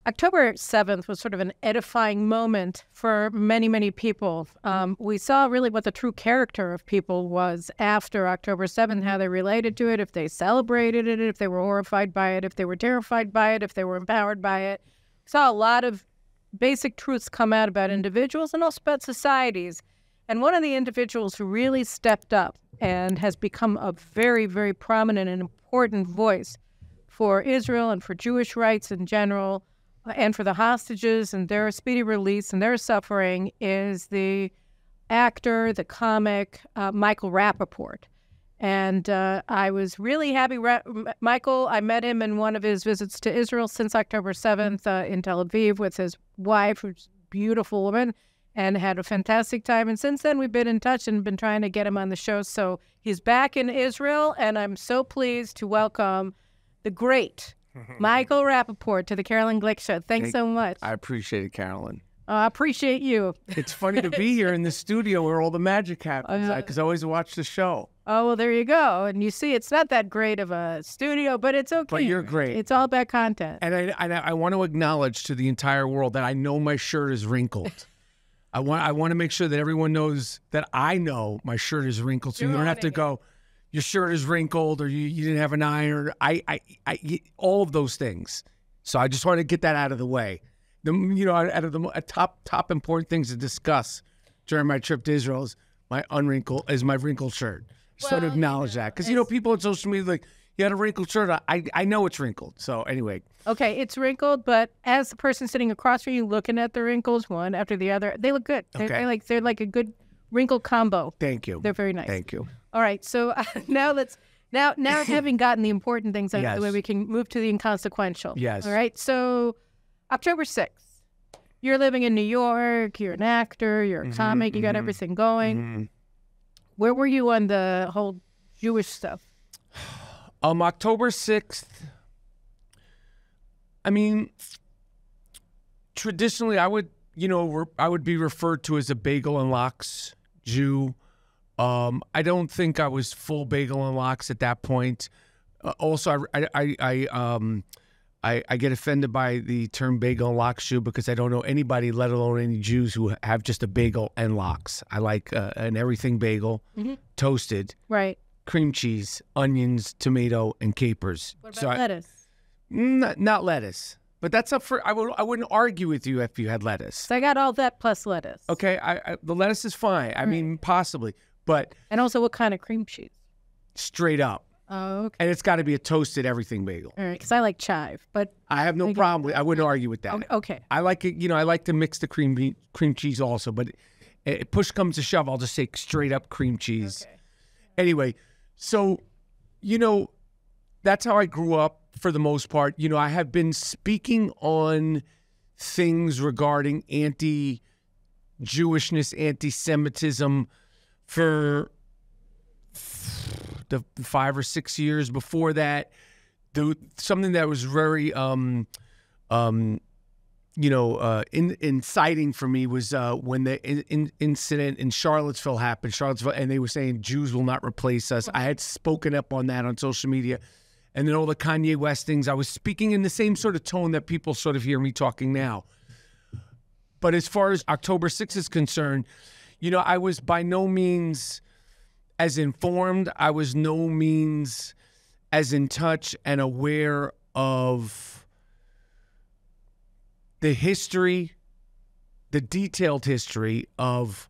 October 7th was sort of an edifying moment for many, many people. We saw really what the true character of people was after October 7th, how they related to it, if they celebrated it, if they were horrified by it, if they were terrified by it, if they were empowered by it. We saw a lot of basic truths come out about individuals and also about societies. And one of the individuals who really stepped up and has become a very, very prominent and important voice for Israel and for Jewish rights in general, and for the hostages and their speedy release and their suffering, is the actor, the comic, Michael Rapaport. And I was really happy. Michael, I met him in one of his visits to Israel since October 7th in Tel Aviv with his wife, who's a beautiful woman, and had a fantastic time. And since then, we've been in touch and been trying to get him on the show. So he's back in Israel, and I'm so pleased to welcome the great Michael Rapaport to the Caroline Glick Show. Thanks so much. I appreciate it, Carolyn. I appreciate you. It's funny to be here in the studio where all the magic happens, because I always watch the show. Oh, well, there you go. And you see, it's not that great of a studio, but it's okay. But you're great. It's all about content. And I want to acknowledge to the entire world that I know my shirt is wrinkled. I want to make sure that everyone knows that I know my shirt is wrinkled, so you don't have to go, your shirt is wrinkled, or you didn't have an iron. I all of those things. So I just want to get that out of the way. Out of the top important things to discuss during my trip to Israel is my wrinkled shirt. Just want to acknowledge that, because people on social media like, you had a wrinkled shirt. I know it's wrinkled. So anyway. Okay, it's wrinkled, but as the person sitting across from you looking at the wrinkles one after the other, they look good. Okay. They're like a good wrinkle combo. Thank you. They're very nice. Thank you. All right, so now having gotten the important things out of the way, we can move to the inconsequential. Yes. All right, so October 6th, you're living in New York, you're an actor, you're a comic, you got everything going. Where were you on the whole Jewish stuff? October 6th, I mean, traditionally I would be referred to as a bagel and lox Jew. I don't think I was full bagel and lox at that point. Also, I get offended by the term bagel and lox Jew, because I don't know anybody, let alone any Jews, who have just a bagel and lox. I like an everything bagel, toasted, right? Cream cheese, onions, tomato, and capers. What about lettuce? Not lettuce. But that's up for, I wouldn't argue with you if you had lettuce. So I got all that plus lettuce. Okay, the lettuce is fine. I mean, possibly. But and also, what kind of cream cheese? Straight up. Oh, okay. And it's got to be a toasted everything bagel. All right, because I like chive, but I have no problem with. I wouldn't argue with that. Okay. I like it. I like to mix the cream cheese also, but push comes to shove, I'll just say straight up cream cheese. Okay. Anyway, so that's how I grew up for the most part. I have been speaking on things regarding anti-Jewishness, anti-Semitism for the 5 or 6 years before that. Something that was very inciting for me was when the incident in Charlottesville happened. And they were saying Jews will not replace us. I had spoken up on that on social media. And then all the Kanye West things, I was speaking in the same sort of tone that people sort of hear me talking now. But as far as October 6th is concerned, I was by no means as informed. I was no means as in touch and aware of the history, the detailed history of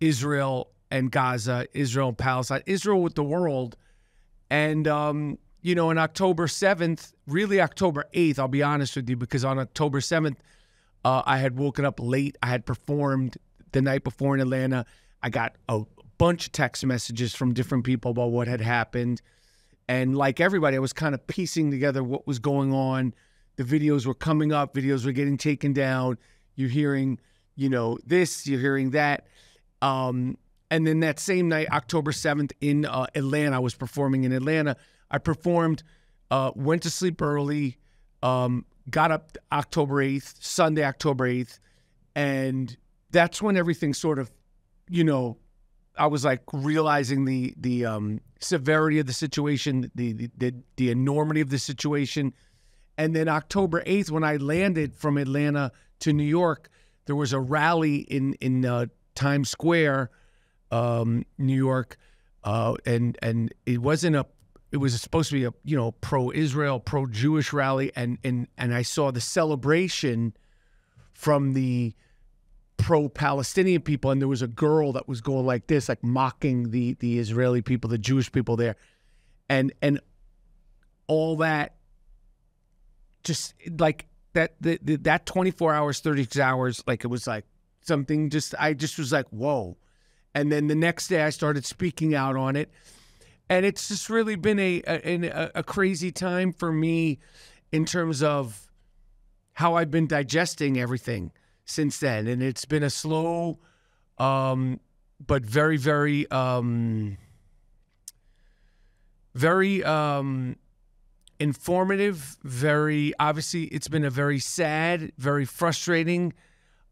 Israel and Gaza, Israel and Palestine, Israel with the world. And, on October 7th, really October 8th, I'll be honest with you, because on October 7th, I had woken up late. I had performed the night before in Atlanta. I got a bunch of text messages from different people about what had happened. And like everybody, I was kind of piecing together what was going on. The videos were coming up. Videos were getting taken down. You're hearing, this, you're hearing that. And then that same night, October 7th in Atlanta, I was performing in Atlanta. I performed, went to sleep early, got up October 8th, Sunday, October 8th. And that's when everything sort of, I was like realizing the severity of the situation, the enormity of the situation. And then October 8th, when I landed from Atlanta to New York, there was a rally in Times Square, New York, and it wasn't a. It was supposed to be a pro-Israel, pro-Jewish rally, and I saw the celebration from the pro-Palestinian people, and there was a girl that was going like this, like mocking the Israeli people, the Jewish people there, and all that. Just like that 24 hours, 36 hours, like it was like something I just was like, whoa. And then the next day I started speaking out on it. And it's just really been a crazy time for me in terms of how I've been digesting everything since then. And it's been a slow, but very, very, very, informative, very obviously it's been a very sad, very frustrating,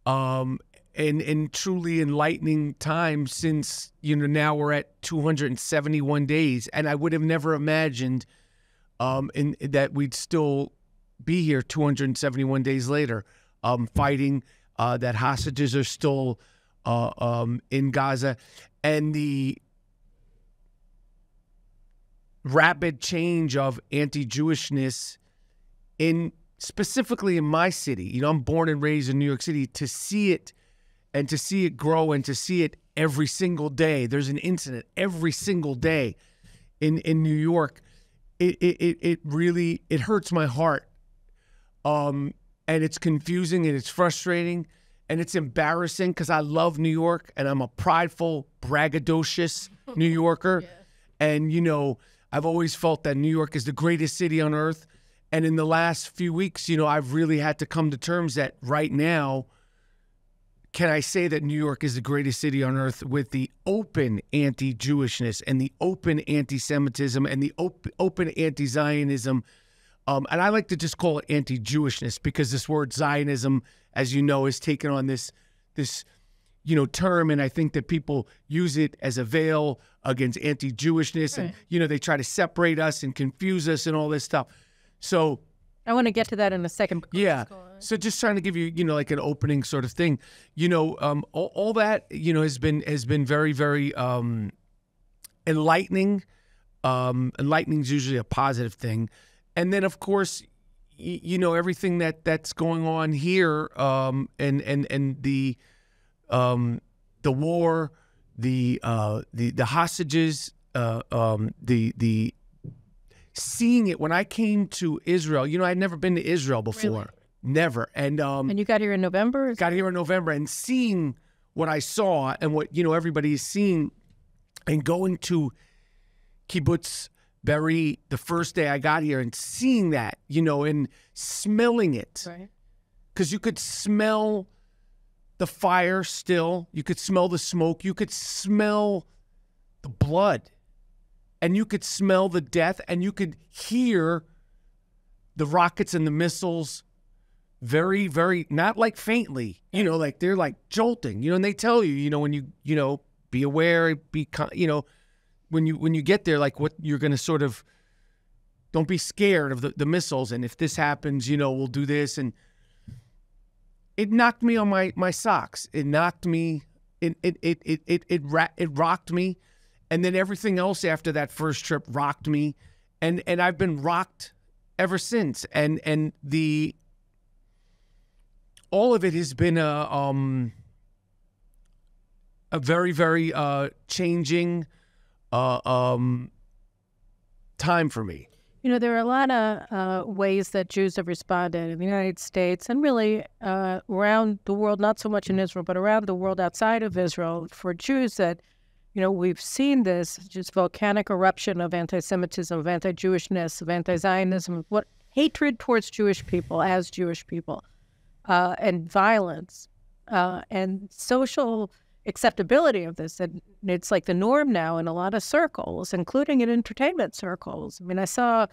and truly enlightening time since, now we're at 271 days. And I would have never imagined that we'd still be here 271 days later, fighting, that hostages are still in Gaza, and the rapid change of anti-Jewishness specifically in my city. I'm born and raised in New York City. To see it and to see it grow and to see it every single day. There's an incident every single day in New York. It really hurts my heart. And it's confusing and it's frustrating and it's embarrassing because I love New York and I'm a prideful, braggadocious New Yorker. Yeah. And, I've always felt that New York is the greatest city on earth. And in the last few weeks, I've really had to come to terms that right now, can I say that New York is the greatest city on earth with the open anti-Jewishness and the open anti-Semitism and the open anti-Zionism. And I like to just call it anti-Jewishness because this word Zionism, as you know, is taken on this term, and I think that people use it as a veil against anti-Jewishness, right. And they try to separate us and confuse us and all this stuff. So I want to get to that in a second. Yeah. So just trying to give you, like an opening sort of thing. All that has been very, very enlightening. Enlightening is usually a positive thing, and then of course, everything that's going on here, and the war, the hostages, the seeing it when I came to Israel. I'd never been to Israel before, really? Never. And you got here in November. Got here in November, and seeing what I saw and what everybody is seeing, and going to Kibbutz Be'eri the first day I got here and seeing that, and smelling it, right? Because you could smell the fire still. You could smell the smoke. You could smell the blood. And you could smell the death. And you could hear the rockets and the missiles very, very, not like faintly, like they're like jolting, and they tell you, when you, be aware, when you get there, like what you're going to sort of, don't be scared of the missiles. And if this happens, we'll do this. And it knocked me on my socks. It knocked me. It rocked me, and then everything else after that first trip rocked me, and I've been rocked ever since. And all of it has been a very, very changing time for me. There are a lot of ways that Jews have responded in the United States and really around the world, not so much in Israel, but around the world outside of Israel, for Jews that, we've seen this just volcanic eruption of anti-Semitism, of anti-Jewishness, of anti-Zionism, what hatred towards Jewish people as Jewish people, and violence, and social acceptability of this. And it's like the norm now in a lot of circles, including in entertainment circles. I mean, I saw,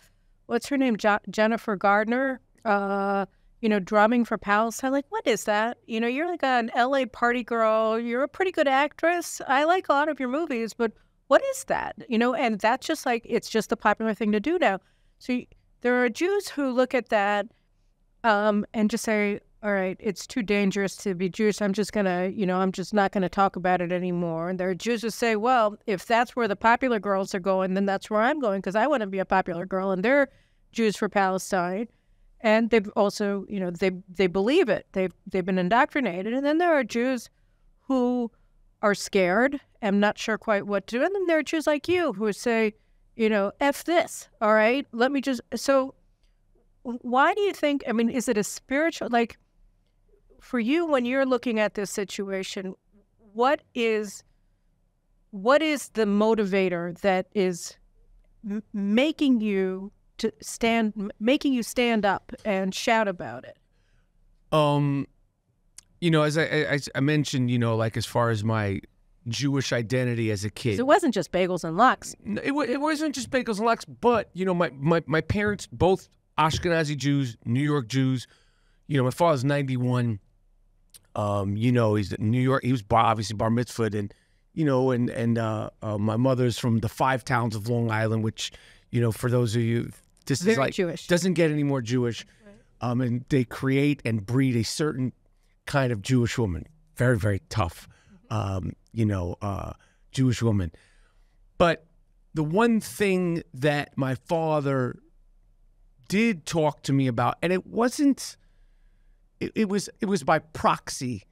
what's her name, Jennifer Gardner, drumming for Palestine. Like, what is that? You're like an LA party girl. You're a pretty good actress. I like a lot of your movies, but what is that? And that's just like, it's just a popular thing to do now. So There are Jews who look at that and just say, all right, it's too dangerous to be Jewish. I'm just going to, I'm just not going to talk about it anymore. And there are Jews who say, well, if that's where the popular girls are going, then that's where I'm going because I want to be a popular girl. And they're Jews for Palestine. And they've also, they believe it. They've been indoctrinated. And then there are Jews who are scared and not sure quite what to do. And then there are Jews like you who say, F this, all right? Let me just, so why do you think, is it a spiritual, like, for you, when you're looking at this situation, what is the motivator that is making you stand up and shout about it? As I mentioned, like as far as my Jewish identity as a kid, it wasn't just bagels and lox. It wasn't just bagels and lox, but my parents, both Ashkenazi Jews, New York Jews. My father's 91. He's in New York. He was obviously bar mitzvahed, and my mother's from the 5 towns of Long Island, which, for those of you, this Very is like Jewish. Doesn't get any more Jewish. Right. And they create and breed a certain kind of Jewish woman, very, very tough, Jewish woman. But the one thing that my father did talk to me about, and it wasn't. It was by proxy.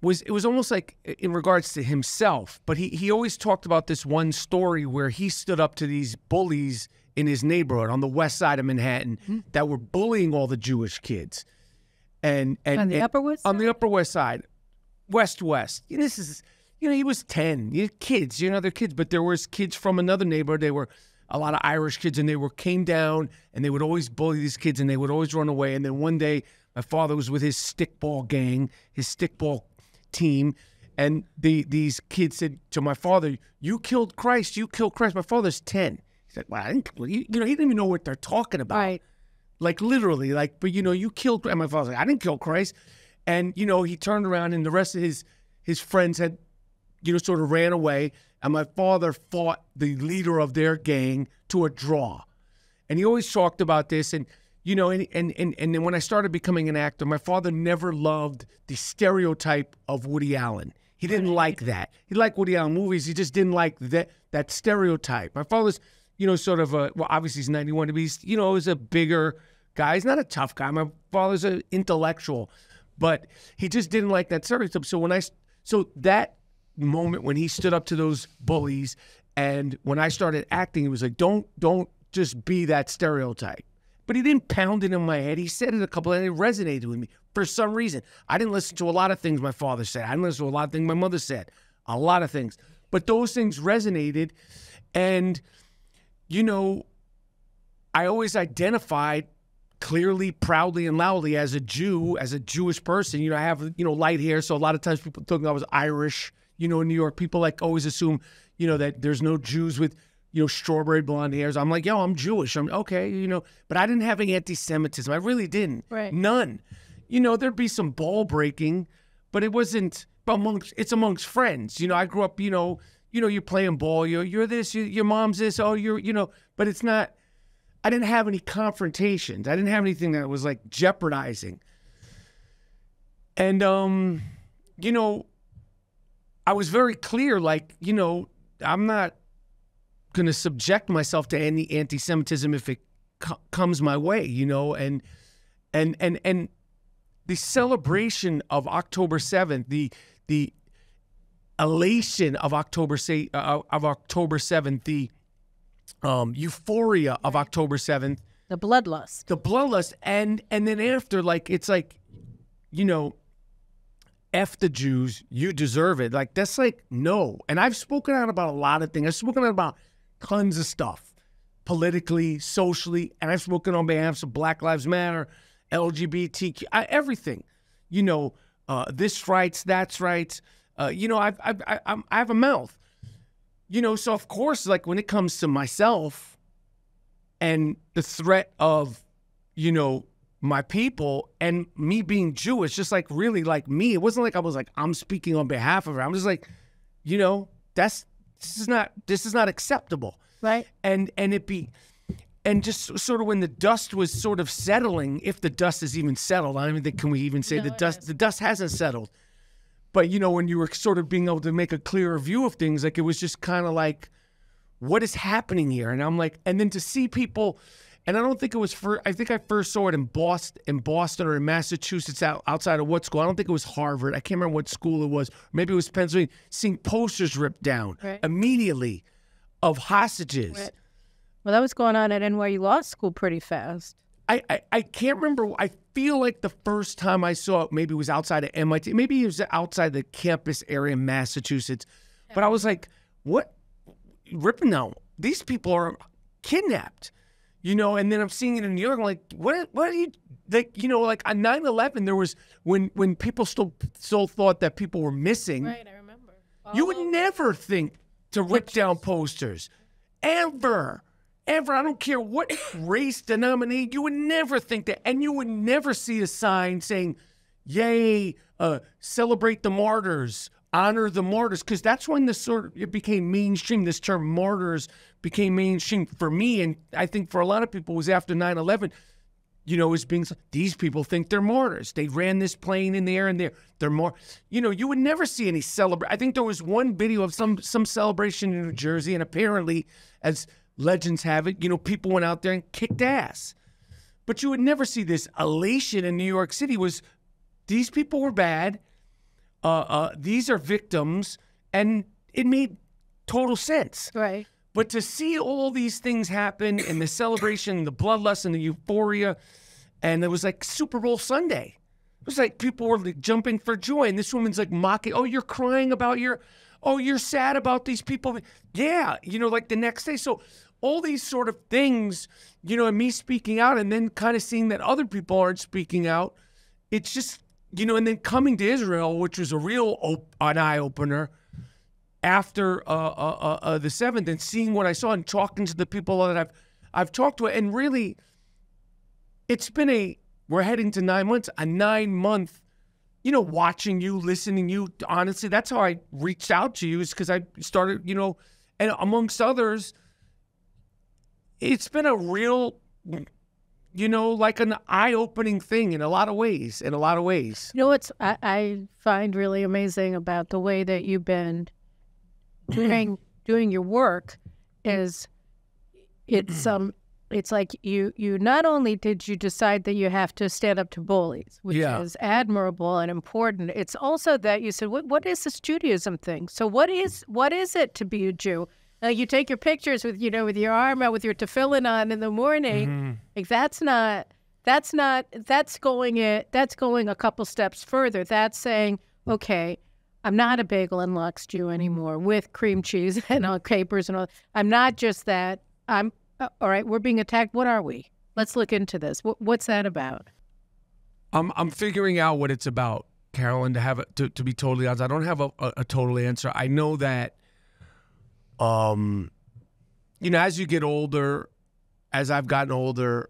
It was almost like in regards to himself, but he always talked about this one story where he stood up to these bullies in his neighborhood on the west side of Manhattan that were bullying all the Jewish kids. And on the Upper West Side? On the Upper West Side, west. This is, he was 10. Kids, they're kids, but there was kids from another neighborhood. They were a lot of Irish kids, and came down, and they would always bully these kids, and they would always run away. And then one day, my father was with his stickball gang, his stickball team, and these kids said to my father, "You killed Christ. You killed Christ." My father's 10. He's like, "Well, I didn't." He didn't even know what they're talking about. Right. Like literally, but you killed. And my father's like, "I didn't kill Christ." And he turned around, and the rest of his friends had, sort of ran away. And my father fought the leader of their gang to a draw. And he always talked about this. And and then when I started becoming an actor, my father never loved the stereotype of Woody Allen. He didn't like that. He liked Woody Allen movies. He just didn't like that stereotype. My father's, sort of obviously he's 91, but he's, is a bigger guy. He's not a tough guy. My father's an intellectual, but he just didn't like that stereotype. So that moment when he stood up to those bullies, and when I started acting, it was like, don't just be that stereotype. But he didn't pound it in my head. He said it a couple, and it resonated with me for some reason. I didn't listen to a lot of things my father said. I didn't listen to a lot of things my mother said. A lot of things. But those things resonated. And, I always identified clearly, proudly, and loudly as a Jew, as a Jewish person. I have, light hair. So a lot of times people think I was Irish. In New York, people always assume, that there's no Jews with, strawberry blonde hairs. I'm like, I'm Jewish. I'm okay, but I didn't have any anti-Semitism. I really didn't. Right. None. There'd be some ball breaking, but it wasn't amongst friends. I grew up, you're playing ball, you're this, your mom's this, but it's not, I didn't have any confrontations. I didn't have anything that was like jeopardizing. And, I was very clear, I'm not going to subject myself to any anti-Semitism if it comes my way, and the celebration of October 7th, the elation of October 7th, the euphoria of October 7th, the bloodlust, and then after, it's like, F the Jews, you deserve it. That's no. And I've spoken out about a lot of things. I've spoken out about tons of stuff, politically, socially, and I've spoken on behalf of Black Lives Matter, LGBTQ, everything. This rights, that's rights. I have a mouth. So of course, when it comes to myself and the threat of, my people and me being Jewish, just really me. It wasn't like I was I'm speaking on behalf of her. I'm just this is not acceptable. Right. And And just sort of when the dust was sort of settling, if the dust is even settled, I don't even think, can we even say the dust hasn't settled. But, you know, when you were sort of being able to make a clearer view of things, like it was just kind of like, what is happening here? And I'm like, and then to see people, and I don't think it was I think I first saw it in Boston or in Massachusetts outside of what school? I don't think it was Harvard. I can't remember what school it was. Maybe it was Pennsylvania. Seeing posters ripped down immediately of hostages. Right. Well, that was going on at NYU Law School pretty fast. I can't remember. I feel like the first time I saw it, maybe it was outside of MIT. Maybe it was outside the campus area in Massachusetts. But I was like, what? Ripping down. These people are kidnapped. You know, and then I'm seeing it in New York. I'm like, what are you, like, you know, like on 9/11, there was, when people still thought that people were missing. Right, I remember. You would never think to rip down posters. Ever. I don't care what race, denomination, you would never think that. And you would never see a sign saying, yay, celebrate the martyrs, honor the martyrs, because that's when it became mainstream. This term martyrs became mainstream for me, and I think for a lot of people, was after 9/11. You know, as being, these people think they're martyrs. They ran this plane in the air, and they're more. You know, you would never see any celebration. I think there was one video of some celebration in New Jersey, and apparently, as legends have it, you know, people went out there and kicked ass. But you would never see this elation in New York City. Was these people were bad? These are victims, and it made total sense. Right. But to see all these things happen, and the celebration, the bloodlust, and the euphoria, and it was like Super Bowl Sunday. It was like people were like jumping for joy, and this woman's like mocking, oh, you're crying about you're sad about these people. Yeah, you know, like the next day. So all these sort of things, you know, and me speaking out, and then kind of seeing that other people aren't speaking out, it's just, you know, and then coming to Israel, which was a real an eye-opener after the 7th, and seeing what I saw and talking to the people that I've talked to, and really, it's been we're heading to 9 months, a 9-month, you know, watching you, listening to you. Honestly, that's how I reached out to you, is because I started, you know, and amongst others, it's been a real, you know, like an eye-opening thing in a lot of ways, You know what's I find really amazing about the way that you've been doing your work is it's like you not only did you decide that you have to stand up to bullies, which is admirable and important, it's also that you said, what is this Judaism thing? So what is it to be a Jew? You take your pictures with, you know, with your arm out, with your tefillin on in the morning. Like that's going a couple steps further. That's saying, okay, I'm not a bagel and lox Jew anymore with cream cheese and all capers and all. I'm not just that. I'm all right. We're being attacked. What are we? Let's look into this. What's that about? I'm figuring out what it's about, Caroline. To be totally honest, I don't have a total answer. I know that, you know, as you get older, as I've gotten older,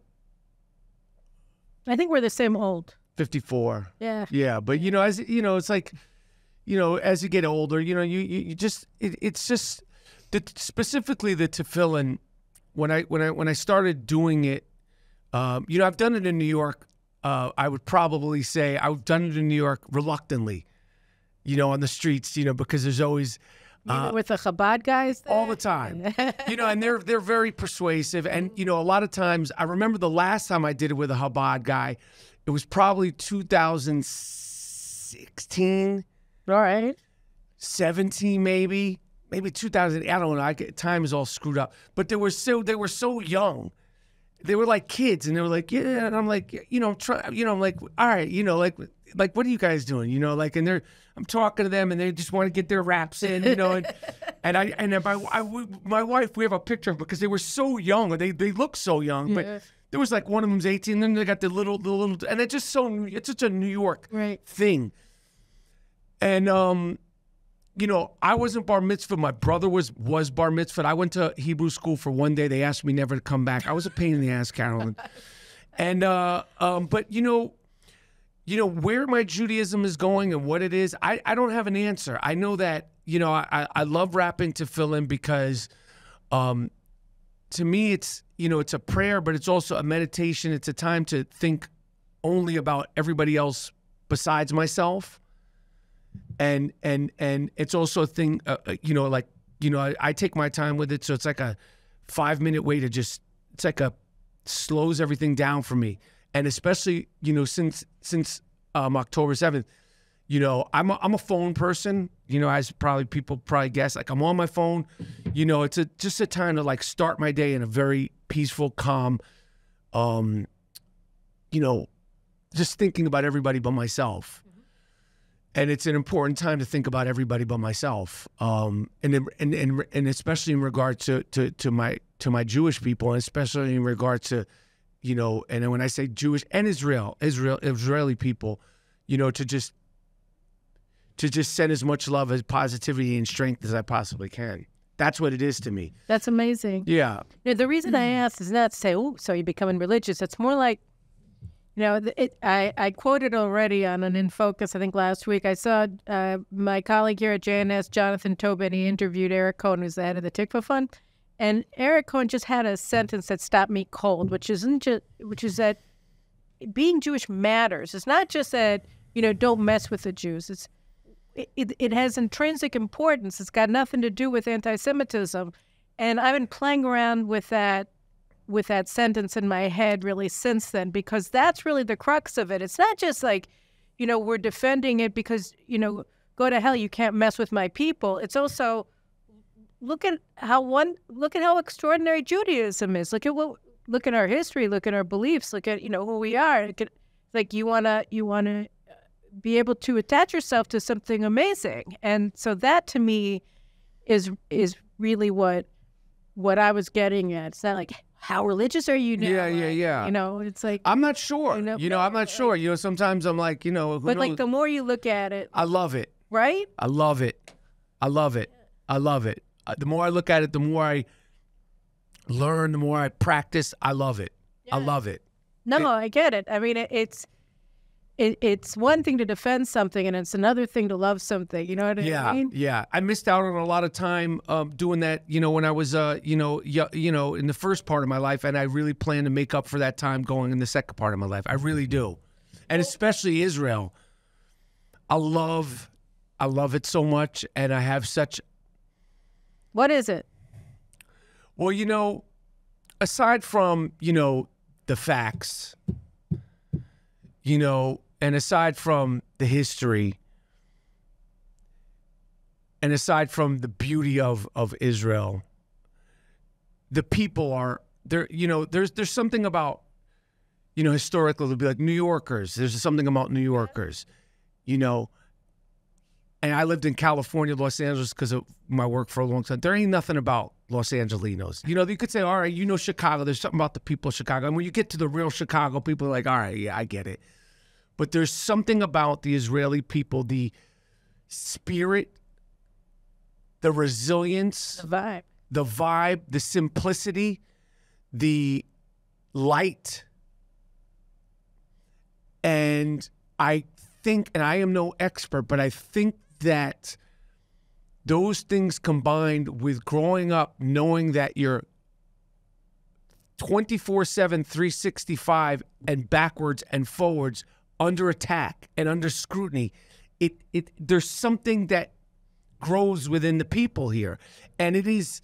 I think we're the same old. 54. Yeah. Yeah, but you know, as you know, it's like, you know, as you get older, you know, you just it's just specifically the tefillin. When I started doing it, you know, I've done it in New York. I would probably say I've done it in New York reluctantly, you know, on the streets, you know, because there's always with the Chabad guys there? All the time, you know, and they're very persuasive. And, you know, a lot of times, I remember the last time I did it with a Chabad guy, it was probably 2016. All right. 17 maybe 2000. I don't know. Time is all screwed up. But they were so young. They were like kids, and they were like, yeah. And I'm like, you know, I'm like, all right, you know, like what are you guys doing? You know, like, and I'm talking to them, and they just want to get their raps in, you know, and my wife, we have a picture of them because they were so young. They look so young, but there was like one of them's 18, then they got the little, and it's such a New York thing. And you know, I wasn't bar mitzvah. My brother was bar mitzvah. I went to Hebrew school for one day. They asked me never to come back. I was a pain in the ass, Caroline. And but you know where my Judaism is going and what it is. I don't have an answer. I know that, you know, I love rapping tefillin because to me, it's, you know, it's a prayer, but it's also a meditation. It's a time to think only about everybody else besides myself. And it's also a thing, you know, like, you know, I take my time with it. So it's like a 5-minute way to just, it's like slows everything down for me. And especially, you know, since October 7th, you know, I'm a phone person, you know, as people probably guess, like I'm on my phone, you know, it's just a time to like start my day in a very peaceful, calm, you know, just thinking about everybody but myself. And it's an important time to think about everybody but myself, and especially in regard to my Jewish people, and especially in regard to, you know, and then when I say Jewish and Israeli people, you know, to just send as much love, as positivity and strength as I possibly can. That's what it is to me. That's amazing. Yeah. You know, the reason I asked is not to say, "Oh, so you're becoming religious." It's more like, you know, I quoted already on an In Focus, I think last week. I saw my colleague here at JNS, Jonathan Tobin, he interviewed Eric Cohen, who's the head of the Tikva Fund. And Eric Cohen just had a sentence that stopped me cold, which is that being Jewish matters. It's not just that, you know, don't mess with the Jews. It has intrinsic importance. It's got nothing to do with anti-Semitism. And I've been playing around with that sentence in my head really since then, because that's really the crux of it. It's not just like, you know, we're defending it because, you know, go to hell, you can't mess with my people. It's also look at how extraordinary Judaism is. Look at our history, look at our beliefs, look at, you know, who we are. Like you wanna be able to attach yourself to something amazing. And so that to me is really what I was getting at. It's not like, how religious are you now? Yeah. You know, it's like, I'm not sure. You know, I'm not sure. You know, sometimes I'm like, you know, but like the more you look at it, I love it. Right? I love it. I love it. I love it. The more I look at it, the more I learn, the more I practice. I love it. Yeah. I love it. No, I get it. I mean, it's one thing to defend something, and it's another thing to love something. You know what I mean? Yeah. I missed out on a lot of time doing that. You know, when I was, you know, in the first part of my life, and I really plan to make up for that time going in the second part of my life. I really do, and especially Israel. I love it so much, and I have such. What is it? Well, you know, aside from, you know, the facts, you know, and aside from the history, and aside from the beauty of Israel, the people are there. You know, there's something about, you know, historically, they'll be like New Yorkers. There's something about New Yorkers, you know. And I lived in California, Los Angeles, because of my work for a long time. There ain't nothing about Los Angelinos. You know, you could say, all right, you know Chicago. There's something about the people of Chicago. And when you get to the real Chicago, people are like, all right, yeah, I get it. But there's something about the Israeli people, the spirit, the resilience, the vibe, the simplicity, the light. And I think, and I am no expert, but I think that those things combined with growing up knowing that you're 24/7, 365 and backwards and forwards under attack and under scrutiny, there's something that grows within the people here. And it's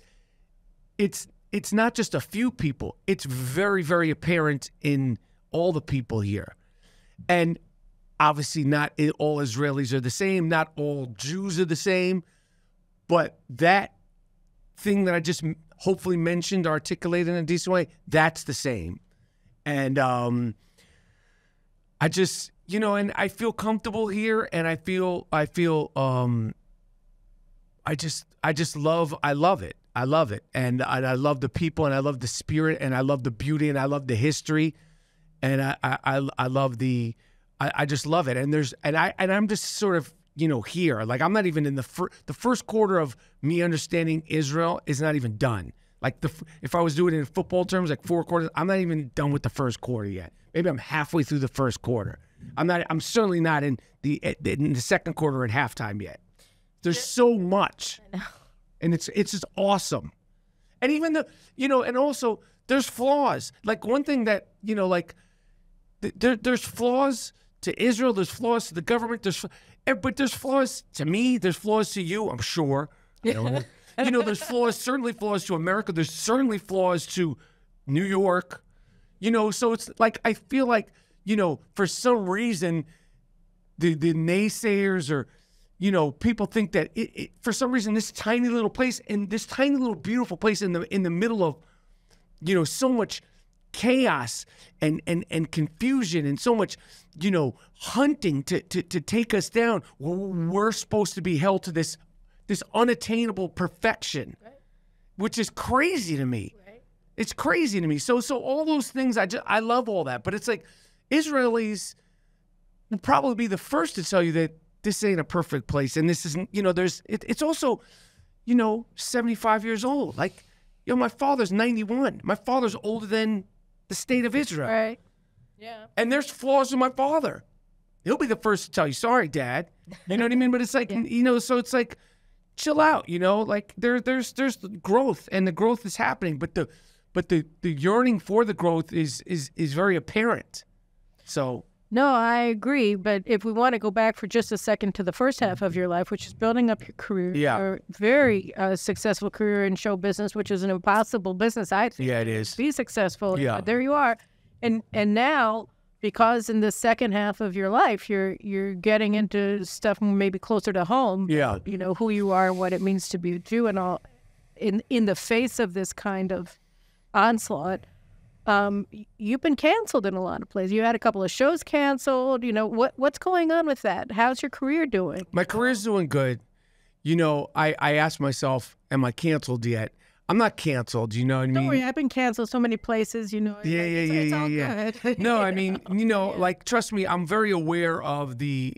not just a few people. It's very, very apparent in all the people here. And obviously, not all Israelis are the same. Not all Jews are the same. But that thing that I just hopefully mentioned, articulated in a decent way, that's the same. And I just, you know, and I feel comfortable here, and I love it. I love it. And I love the people, and I love the spirit, and I love the beauty, and I love the history, and I love the. I just love it, and I'm just sort of, you know, here. Like, I'm not even in the first quarter of me understanding Israel is not even done. Like, if I was doing it in football terms, like 4 quarters, I'm not even done with the first quarter yet. Maybe I'm halfway through the first quarter. I'm certainly not in the second quarter at halftime yet. There's so much, and it's just awesome. And even the, and also there's flaws. Like one thing that, like there's flaws to Israel, there's flaws to the government, but there's flaws to me, there's flaws to you, I'm sure. I don't know. There's flaws, certainly flaws to America. There's certainly flaws to New York, so it's like, I feel like, for some reason, the naysayers or, people think that for some reason, this tiny little place and this tiny little beautiful place in the middle of, so much chaos and confusion and so much, hunting to take us down. We're supposed to be held to this unattainable perfection, which is crazy to me. It's crazy to me. So all those things, I love all that, but it's like Israelis will probably be the first to tell you that this ain't a perfect place, and this isn't. It's also, 75 years old. Like, my father's 91. My father's older than the state of Israel. Right. Yeah. And there's flaws in my father. He'll be the first to tell you, sorry, Dad. You know what I mean? But it's like, so it's like, chill out. Like there's growth, and the growth is happening, but the yearning for the growth is very apparent. So. No, I agree. But if we want to go back for just a second to the first half of your life, which is building up your career, your very successful career in show business, which is an impossible business, I think. Yeah, it is. Be successful. Yeah. There you are. And now, because in the second half of your life, you're getting into stuff maybe closer to home. Yeah. Who you are, what it means to be a Jew and all, in the face of this kind of onslaught. You've been canceled in a lot of places. You had a couple of shows canceled. What's going on with that? How's your career doing? My career's doing good. I asked myself, am I canceled yet? I'm not canceled. You know what I mean? Don't worry, I've been canceled so many places. Yeah. Good. No, I mean, like, trust me, I'm very aware of the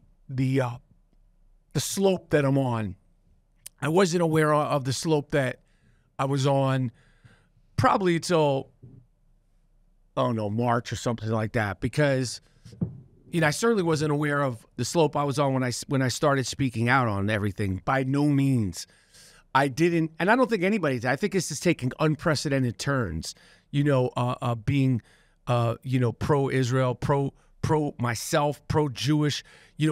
slope that I'm on. I wasn't aware of the slope that I was on probably until, March or something like that, because I certainly wasn't aware of the slope I was on when I started speaking out on everything. By no means. I didn't, and I don't think anybody did. I think this is taking unprecedented turns, being, pro-Israel, pro myself, pro-Jewish,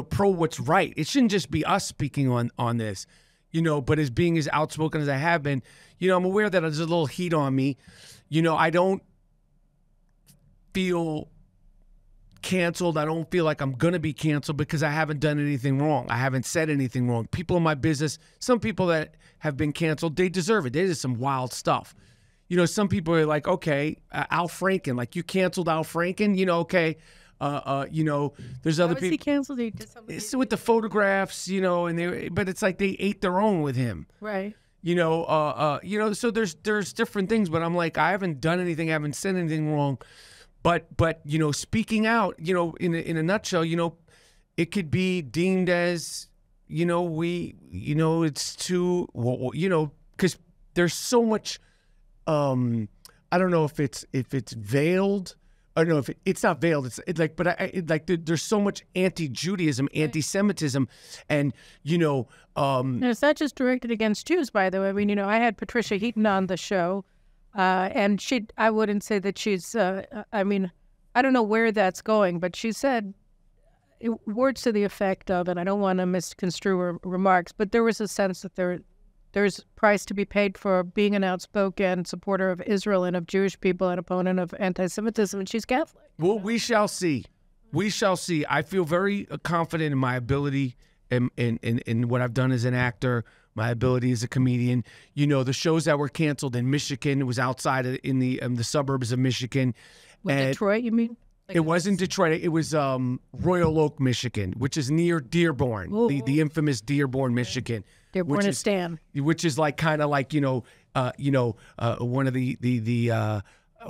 pro what's right. It shouldn't just be us speaking on this, but as being as outspoken as I have been, I'm aware that there's a little heat on me. I don't feel canceled. I don't feel like I'm going to be canceled because I haven't done anything wrong. I haven't said anything wrong. People in my business, some people that have been canceled, they deserve it. They did some wild stuff. Some people are like, okay, Al Franken, like, you canceled Al Franken, okay. There's other people. He canceled? He did something. It's with the photographs, but it's like they ate their own with him. Right. So there's different things, but I'm like, I haven't done anything, I haven't said anything wrong. But speaking out, in a nutshell, it could be deemed as, it's too, because there's so much, I don't know if it's veiled. I don't know if it's not veiled. There's so much anti-Judaism, anti-Semitism, and and it's not just directed against Jews, by the way. I mean, I had Patricia Heaton on the show. And I wouldn't say that she's, I mean, I don't know where that's going, but she said words to the effect of, and I don't want to misconstrue her remarks, but there was a sense that there's price to be paid for being an outspoken supporter of Israel and of Jewish people and opponent of anti-Semitism, and she's Catholic. Well, we shall see. We shall see. I feel very confident in my ability in what I've done as an actor, my ability as a comedian. The shows that were canceled in Michigan, it was outside in the suburbs of Michigan. Detroit, you mean? It wasn't Detroit. It was Royal Oak, Michigan, which is near Dearborn, the infamous Dearborn, Michigan. Dearborn is Stan. Which is like kind of like one of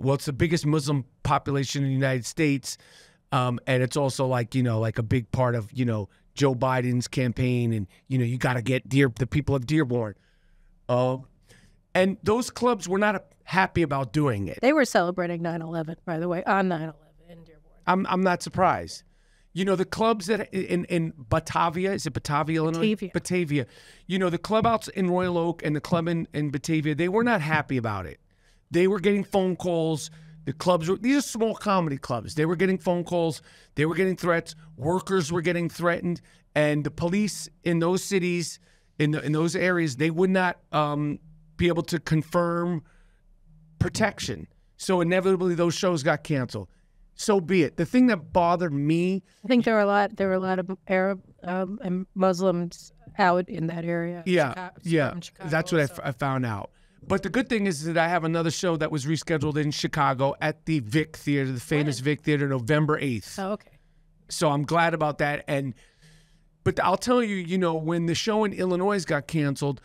well, it's the biggest Muslim population in the United States, and it's also like like a big part of Joe Biden's campaign, and you got to get the people of Dearborn. And those clubs were not happy about doing it. They were celebrating 9/11, by the way, on 9/11 in Dearborn. I'm not surprised. You know, the clubs that in Batavia, is it Batavia, Illinois? Batavia. You know, the club out in Royal Oak and the club in Batavia, they were not happy about it. They were getting phone calls. The clubs were, these are small comedy clubs. They were getting phone calls. They were getting threats. Workers were getting threatened. And the police in those cities, in those areas, they would not be able to confirm protection. So inevitably, those shows got canceled. So be it. The thing that bothered me, I think there were a lot of Arab and Muslims out in that area. Yeah, that's what I found out. But the good thing is that I have another show that was rescheduled in Chicago at the Vic Theater, the famous Vic Theater, November 8th. Oh, okay. So I'm glad about that. But I'll tell you, you know, when the show in Illinois got canceled,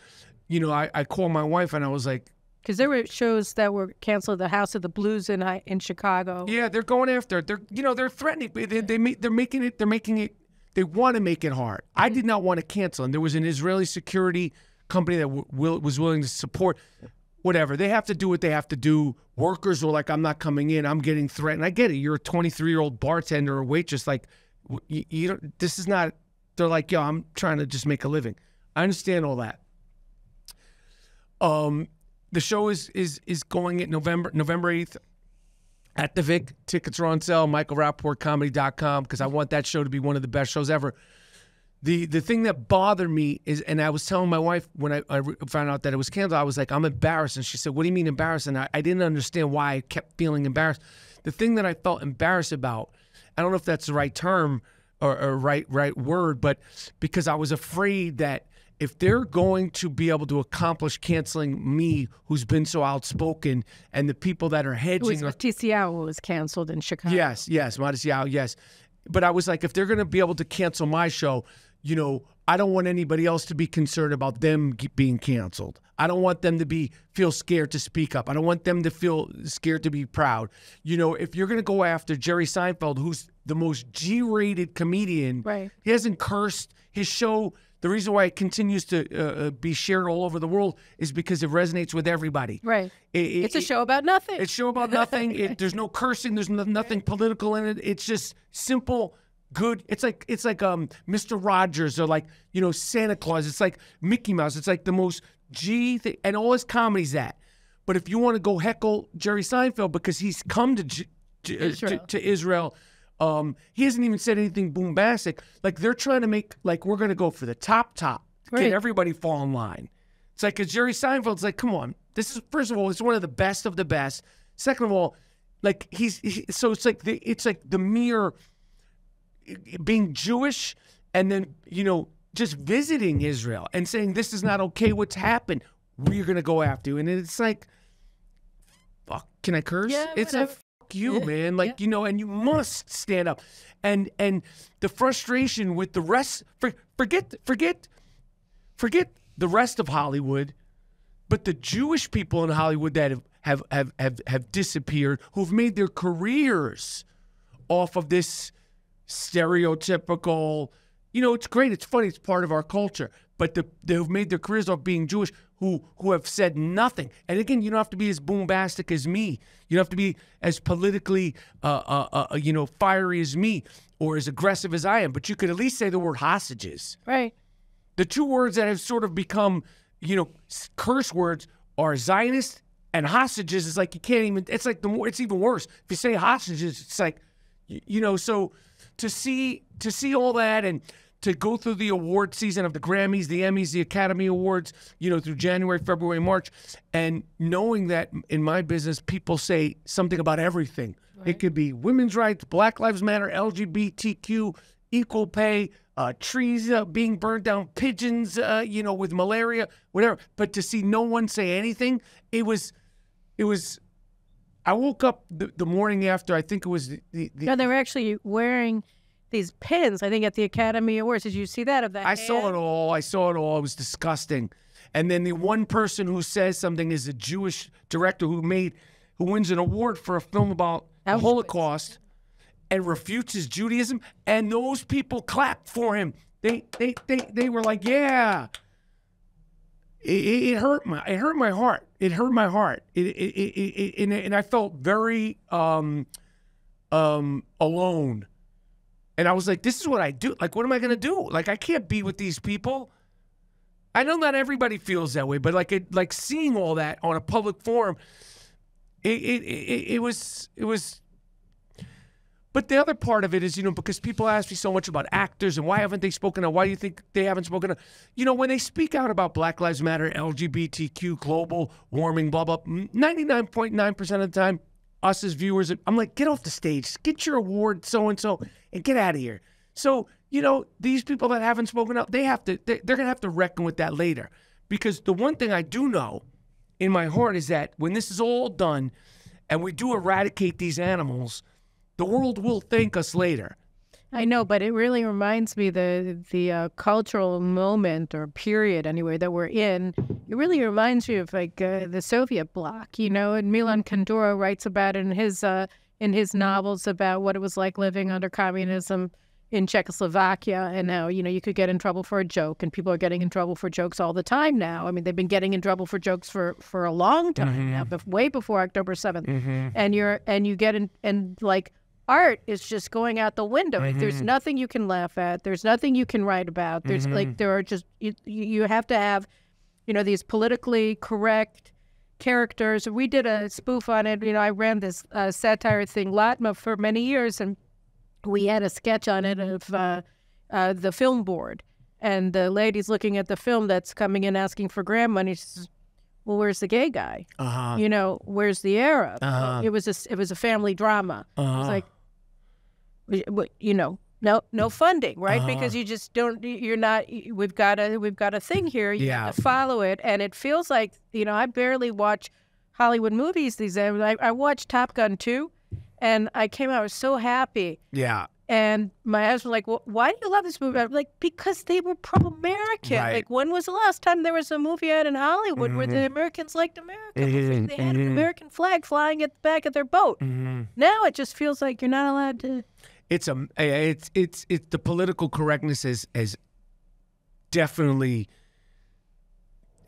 you know, I called my wife and I was like, because there were shows that were canceled, the House of the Blues in Chicago. Yeah, they're going after it. They're threatening. They're making it. They want to make it hard. I did not want to cancel, and there was an Israeli security company that was willing to support. Whatever, they have to do what they have to do. Workers were like, I'm not coming in. I'm getting threatened. I get it. You're a 23-year-old bartender or waitress. Like, you don't. This is not. They're like, yo, I'm trying to just make a living. I understand all that. The show is going at November 8th at the Vic. Tickets are on sale, michaelrapaportcomedy.com, because I want that show to be one of the best shows ever. The thing that bothered me is, and I was telling my wife when I found out that it was canceled, I was like, I'm embarrassed. And she said, what do you mean embarrassed? And I didn't understand why I kept feeling embarrassed. The thing that I felt embarrassed about, I don't know if that's the right term or right word, but because I was afraid that if they're going to be able to accomplish canceling me, who's been so outspoken, and the people that are hedging... TCL was canceled in Chicago. Yes, Matisiao, yes. But I was like, if they're going to be able to cancel my show, you know, I don't want anybody else to be concerned about them being canceled. I don't want them to feel scared to speak up. I don't want them to feel scared to be proud. You know, if you're going to go after Jerry Seinfeld, who's the most G-rated comedian, right? He hasn't cursed. His show... The reason why it continues to be shared all over the world is because it resonates with everybody. Right. It's a show about nothing. It's a show about nothing. There's no cursing. There's nothing political in it. It's just simple, good. It's like Mr. Rogers or like, you know, Santa Claus. It's like Mickey Mouse. It's like the most G thing. And all his comedy's that. But if you want to go heckle Jerry Seinfeld because he's come to Israel, he hasn't even said anything bombastic. Like, they're trying to make, like, we're going to go for the top. Right. Get everybody fall in line. It's like, because Jerry Seinfeld's like, come on. This is, first of all, it's one of the best of the best. Second of all, like, so it's like the mere being Jewish and then, you know, just visiting Israel and saying, this is not okay, what's happened. We're going to go after you. And it's like, fuck, can I curse? Yeah, it's whatever. You, man, like, you know, and you must stand up. And the frustration with the rest, forget the rest of Hollywood, but the Jewish people in Hollywood that have disappeared, who've made their careers off of this stereotypical, you know, it's great, it's funny, it's part of our culture, but they've made their careers off being Jewish, who have said nothing. And again, you don't have to be as bombastic as me. You don't have to be as politically, you know, fiery as me or as aggressive as I am. But you could at least say the word hostages. Right. The two words that have sort of become, you know, curse words are Zionist and hostages. It's like you can't even. It's like it's even worse. If you say hostages, it's like, you know. So to see all that and to go through the award season of the Grammys, the Emmys, the Academy Awards, you know, through January, February, March, and knowing that in my business, people say something about everything. Right. It could be women's rights, Black Lives Matter, LGBTQ, equal pay, trees being burned down, pigeons, you know, with malaria, whatever. But to see no one say anything, it was. I woke up the morning after. I think it was No, they were actually wearing these pins, I think, at the Academy Awards. Did you see that? Of that? I saw it all. It was disgusting. And then the one person who says something is a Jewish director who wins an award for a film about the Holocaust and refutes his Judaism. And those people clapped for him. They were like, yeah. It hurt my heart. It hurt my heart. And I felt very alone. And I was like, this is what I do. Like, what am I going to do? Like, I can't be with these people. I know not everybody feels that way, but like seeing all that on a public forum, it was. But the other part of it is, because people ask me so much about actors and why haven't they spoken out? Why do you think they haven't spoken out? When they speak out about Black Lives Matter, LGBTQ, global warming, blah, blah, 99.9% of the time, us as viewers, I'm like, get off the stage, get your award, so-and-so, and get out of here. So, these people that haven't spoken out, they're going to have to reckon with that later. Because the one thing I do know in my heart is that when this is all done and we do eradicate these animals, the world will thank us later. I know, but it really reminds me the cultural moment or period anyway that we're in. It really reminds me of the Soviet bloc, and Milan Kundera writes about it in his novels about what it was like living under communism in Czechoslovakia, and how you could get in trouble for a joke, and people are getting in trouble for jokes all the time now. I mean, they've been getting in trouble for jokes for a long time now, way before October 7th, and you get in and art is just going out the window. There's nothing you can laugh at. There's nothing you can write about. There's there are just you have to have, these politically correct characters. We did a spoof on it. I ran this satire thing, Latma, for many years, and we had a sketch on it of the film board, and the lady's looking at the film that's coming in asking for grant money. She says, well, where's the gay guy? Where's the Arab? It was a family drama. It was like, no funding, right? Because you just don't. You're not. We've got a thing here. You have to follow it, and it feels like I barely watch Hollywood movies these days. I watched Top Gun 2, and I came out, I was so happy. Yeah. And my husband was like, well, why do you love this movie? I'm like, because they were pro-American. Right. Like, when was the last time there was a movie out in Hollywood where the Americans liked America? They had an American flag flying at the back of their boat. Now it just feels like you're not allowed to. It's the political correctness is definitely.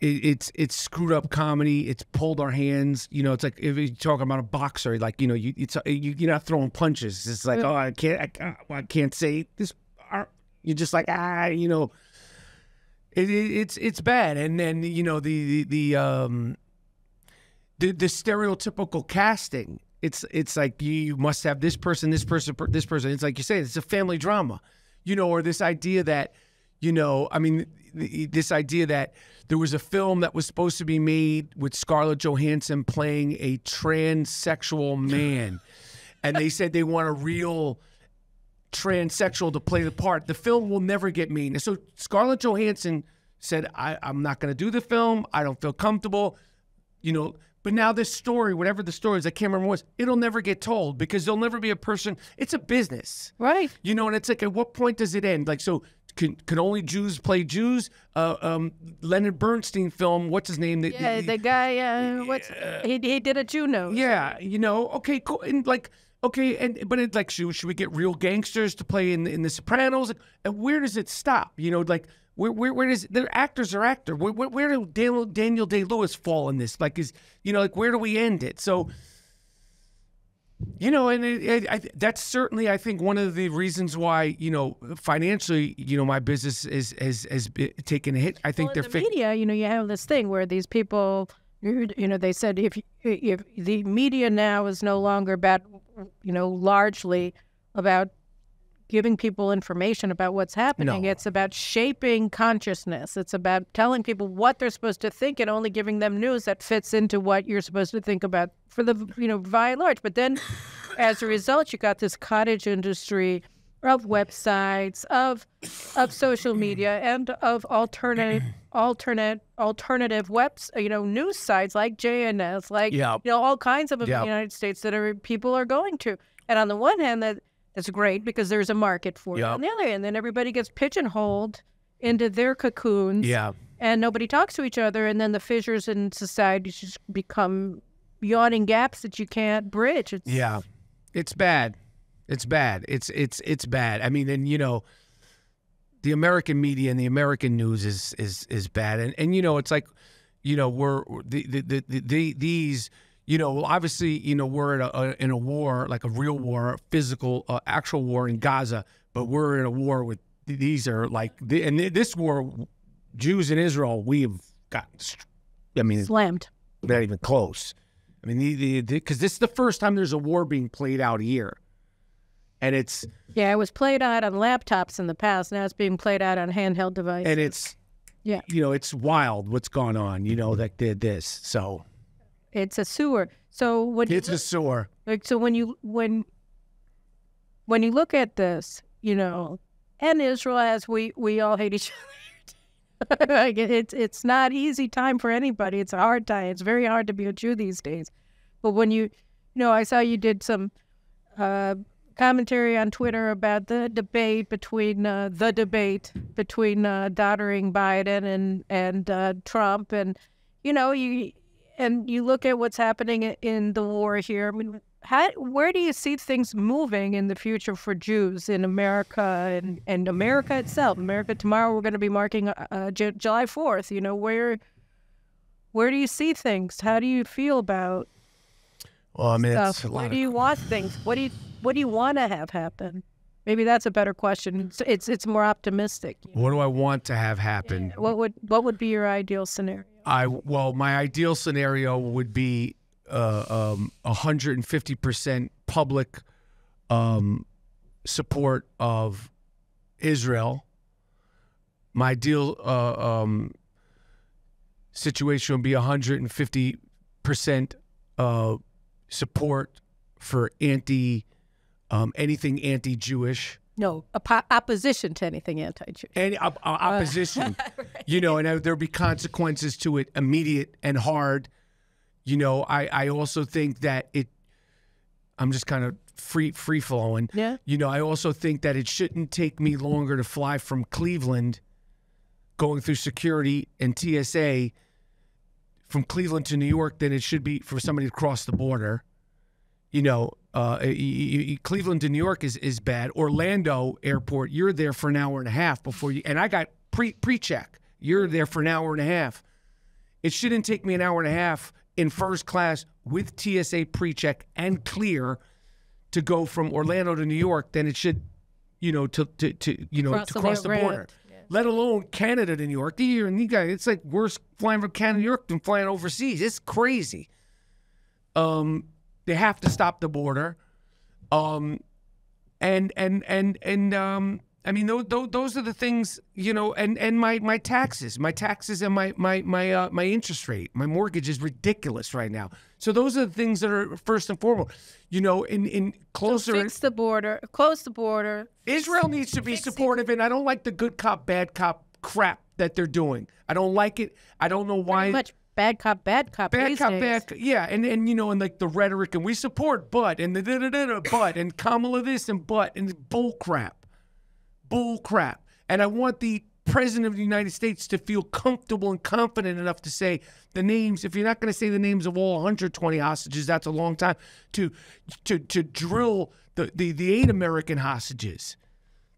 It's screwed up comedy. It's pulled our hands. It's like if you're talking about a boxer, like you're not throwing punches. It's like, oh, I can't say this. You're just like it's bad. And then the stereotypical casting. It's like you must have this person, this person, this person. It's like you say, it's a family drama, or this idea that. This idea that there was a film that was supposed to be made with Scarlett Johansson playing a transsexual man, and they said they want a real transsexual to play the part. The film will never get made. And so Scarlett Johansson said, I'm not going to do the film. I don't feel comfortable, But now this story, whatever the story is, I can't remember what it was, it'll never get told because there'll never be a person. It's a business. Right. And it's like, at what point does it end? Like, so can only Jews play Jews? Leonard Bernstein film, what's his name? The guy, he did a Juno. Yeah, okay, cool. And but it's like, should we get real gangsters to play in The Sopranos? And where does it stop? Where does the actors are actor? Where do Daniel Day-Lewis fall in this? Like, where do we end it? So, and that's certainly, I think, one of the reasons why, financially, my business has taken a hit. I think in the media, you have this thing where these people, they said if the media now is no longer about, largely about giving people information about what's happening. No. It's about shaping consciousness. It's about telling people what they're supposed to think and only giving them news that fits into what you're supposed to think about for the, by and large. But then as a result, you got this cottage industry of websites, of social media, and of alternative webs, news sites like JNS, like, all kinds of them in the United States that people are going to. And on the one hand, that's great because there's a market for it. On the other hand, then everybody gets pigeonholed into their cocoons. Yeah. And nobody talks to each other. And then the fissures in society just become yawning gaps that you can't bridge. It's bad. It's bad. It's bad. I mean, and the American media and the American news is bad. And it's like, we're these. Obviously, we're in a war, like a real war, physical, actual war in Gaza. but we're in a war with, these are like, and this war, Jews in Israel, we have got, I mean, slammed. Not even close. I mean, because this is the first time there's a war being played out here. And it's... Yeah, it was played out on laptops in the past. Now it's being played out on handheld devices. And it's, yeah, you know, it's wild what's going on, you know, that did this. So... It's a sewer. So when it's a sewer. Like, so when you look at this, you know, and Israel, as we all hate each other. Like it's not easy time for anybody. It's a hard time. It's very hard to be a Jew these days. But when you know, I saw you did some commentary on Twitter about the debate between doddering Biden and Trump, and you know, you look at what's happening in the war here. I mean, where do you see things moving in the future for Jews in America and America itself? America, tomorrow we're going to be marking July 4th. You know, where do you see things? How do you feel about well, I mean, stuff? it's a lot Where do you want things? What do you want to have happen? Maybe that's a better question. It's more optimistic. You know? What do I want to have happen? Yeah. What would be your ideal scenario? Well, my ideal scenario would be 150% public support of Israel. My ideal situation would be 150% support for anything anti-Jewish. No, opposition to anything anti-Jewish. Any opposition, Right. You know, and there'll be consequences to it, immediate and hard. You know, I also think that I'm just kind of free flowing. Yeah. You know, I also think that it shouldn't take me longer to fly from Cleveland, going through security and TSA from Cleveland to New York than it should be for somebody to cross the border. You know, Cleveland to New York is bad. Orlando airport, you're there for an hour and a half before you, and I got pre-check. You're there for an hour and a half. It shouldn't take me an hour and a half in first class with TSA pre-check and clear to go from Orlando to New York than it should, you know, to cross the border. Yeah. Let alone Canada to New York. It's like worse flying from Canada to New York than flying overseas. It's crazy. They have to stop the border. I mean, those are the things, you know, and my taxes and my interest rate. My mortgage is ridiculous right now. So those are the things that are first and foremost, you know, in closer. So fix the border, close the border. Israel needs to be supportive, and I don't like the good cop, bad cop crap that they're doing. I don't like it. I don't know why. Pretty much bad cop, bad cop. Bad cop, bad cop. Yeah, and you know, and like the rhetoric, and we support but, and the but, and Kamala this and but, and bull crap. And I want the President of the United States to feel comfortable and confident enough to say the names. If you're not going to say the names of all 120 hostages, that's a long time. To drill the 8 American hostages.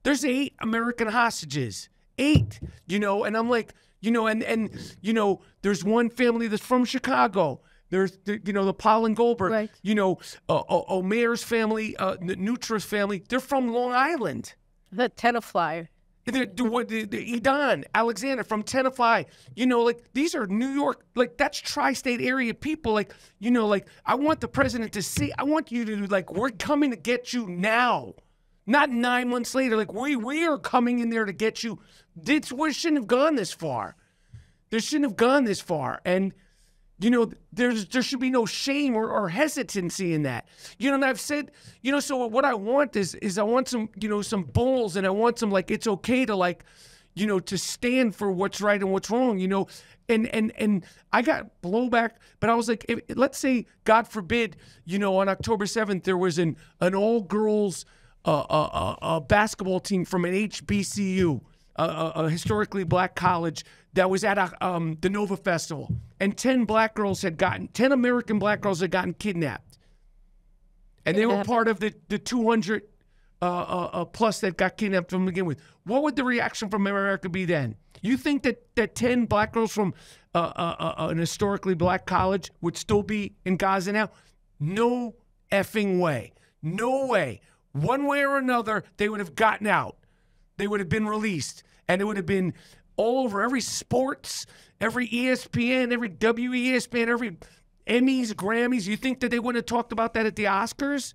There's 8 American hostages. 8. You know, and I'm like, you know, and you know, there's one family that's from Chicago. There's, you know, the Paul and Goldberg. Right. You know, Omer's family, Nutra's family. They're from Long Island. The Tenafly. The Edan, Alexander from Tenafly. You know, like, these are New York, like, that's tri-state area people. Like, you know, like, I want the president to see, I want you to, like, we're coming to get you now. Not 9 months later. Like, we are coming in there to get you. We shouldn't have gone this far. There shouldn't have gone this far. And, you know, there should be no shame or hesitancy in that. You know, and I've said, you know, so what I want is I want some, you know, some bulls, and I want some, like, it's okay to, like, you know, to stand for what's right and what's wrong, you know. And I got blowback, but I was like, let's say, God forbid, you know, on October 7th, there was an all-girls basketball team from an HBCU, a historically black college, that was at the Nova Festival, and 10 American black girls had gotten kidnapped, and they were part of the 200 plus that got kidnapped from begin with. What would the reaction from America be then? You think that 10 black girls from an historically black college would still be in Gaza now? No effing way. No way. One way or another, they would have gotten out. They would have been released. And it would have been all over every sports, every ESPN, every WESPN, every Emmys, Grammys. You think that they wouldn't have talked about that at the Oscars?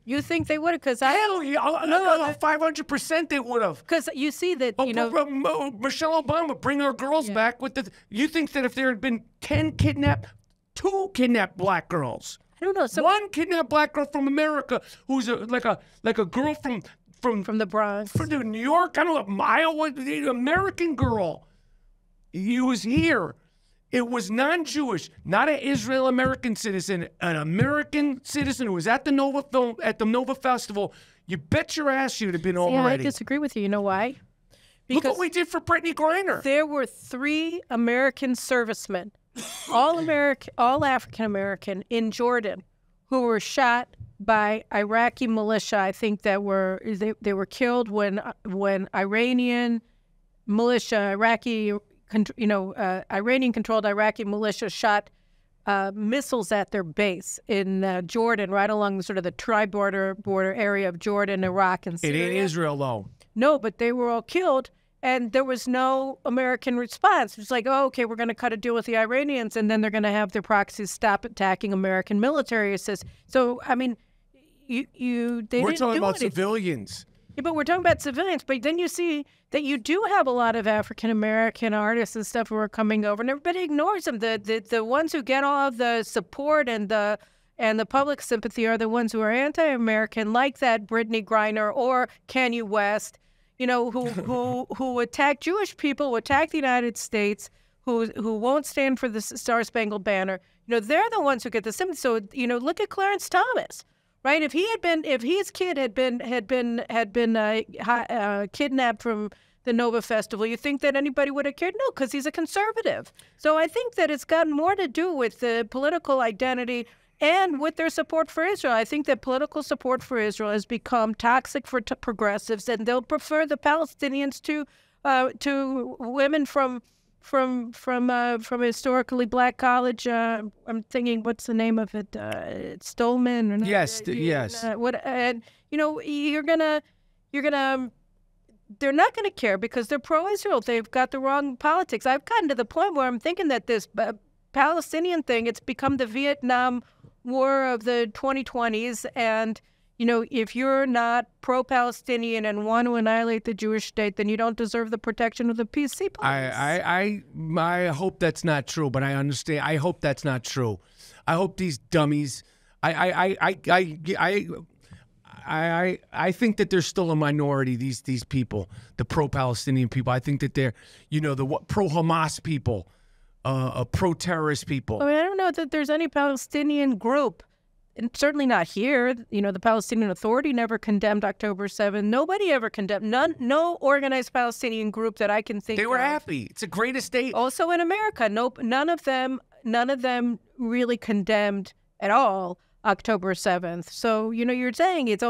You think they would have? Because hell yeah, 500% they would have. Because you see that Michelle Obama bring our girls back with the. You think that if there had been 2 kidnapped black girls, I don't know, one kidnapped black girl from America who's like a girl from the Bronx, from New York, I don't know, Iowa, American girl, he was here. It was non-Jewish, not an Israel-American citizen, an American citizen who was at the Nova Festival. You bet your ass you'd have been already. I disagree with you. You know why? Because look what we did for Brittany Griner. There were 3 American servicemen, all African-American in Jordan, who were shot by Iraqi militia. I think that they were killed when Iranian militia, Iranian-controlled Iraqi militia shot missiles at their base in Jordan, right along the tri-border area of Jordan, Iraq, and Syria. It ain't Israel, though. No, but they were all killed, and there was no American response. It's like, oh, okay, we're going to cut a deal with the Iranians, and then they're going to have their proxies stop attacking American military. So, I mean, we're talking about civilians. Yeah, but we're talking about civilians. But then you see that you do have a lot of African-American artists and stuff who are coming over, and everybody ignores them. The ones who get all of the support and the public sympathy are the ones who are anti-American, like that Brittany Griner or Kanye West, who attack Jewish people, who attack the United States, who won't stand for the Star-Spangled Banner. They're the ones who get the sympathy. So, look at Clarence Thomas. Right? If his kid had been kidnapped from the Nova Festival, you think that anybody would have cared? No, because he's a conservative. So I think that it's got more to do with the political identity and with their support for Israel. I think that political support for Israel has become toxic for progressives, and they'll prefer the Palestinians to women from a historically black college. I'm thinking, what's the name of it? Stolman? Or yes, yes. They're not gonna care because they're pro-Israel. They've got the wrong politics. I've gotten to the point where I'm thinking that this Palestinian thing, it's become the Vietnam War of the 2020s, and if you're not pro-Palestinian and want to annihilate the Jewish state, then you don't deserve the protection of the PC police. I hope that's not true, but I understand. I hope that's not true. I hope these dummies. I think that there's still a minority. These people, the pro-Palestinian people. I think that they're, the pro-Hamas people, pro-terrorist people. I don't know that there's any Palestinian group. And certainly not here. The Palestinian Authority never condemned October 7th. Nobody ever condemned. No organized Palestinian group that I can think of. They were happy. It's the greatest state. Also in America, none of them really condemned at all October 7th. So, you're saying it's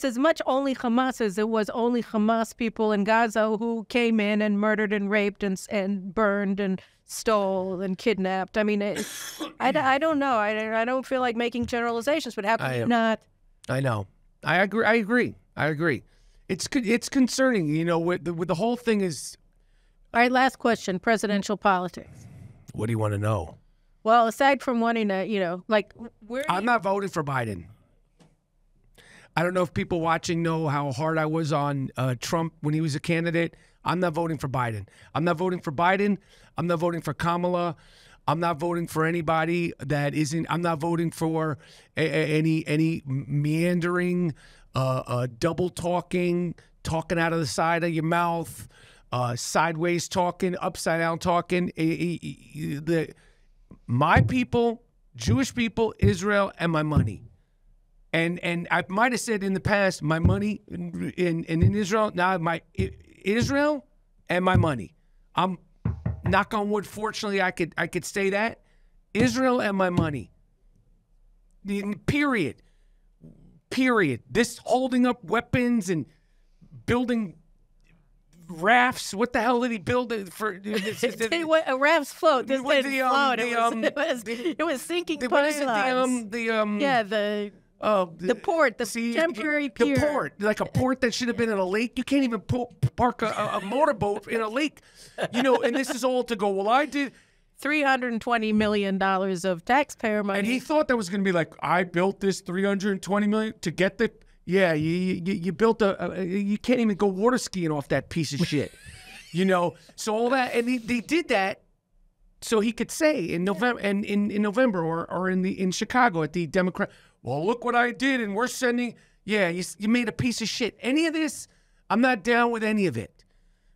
as much only Hamas as it was only Hamas people in Gaza who came in and murdered and raped and burned and stole and kidnapped. I mean, I don't know. I don't feel like making generalizations, but how can you not? I know. I agree. It's concerning, with the whole thing is. All right, last question, presidential politics. What do you want to know? Well, aside from wanting to, I'm not voting for Biden. I don't know if people watching know how hard I was on Trump when he was a candidate. I'm not voting for Biden. I'm not voting for Biden. I'm not voting for Kamala. I'm not voting for anybody that isn't. I'm not voting for any meandering, double talking out of the side of your mouth, sideways talking, upside down talking. My people, Jewish people, Israel, and my money. And I might have said in the past, my money in Israel. Now Israel and my money. I'm knock on wood. Fortunately, I could say that Israel and my money. Period. This holding up weapons and building rafts. What the hell did he build it for? A raft's float. It was sinking. What is it? the port, the temporary pier. The port, like a port that should have been in a lake. You can't even park a motorboat in a lake, you know. And this is all to go. Well, I did $320 million of taxpayer money, and he thought that was going to be like, I built this $320 million to get the. Yeah, you built you can't even go water skiing off that piece of shit, you know. So all that, and they did that. So he could say in November and in November or in Chicago at the Democrat, well, look what I did, and we're sending. Yeah, you made a piece of shit. Any of this, I'm not down with any of it.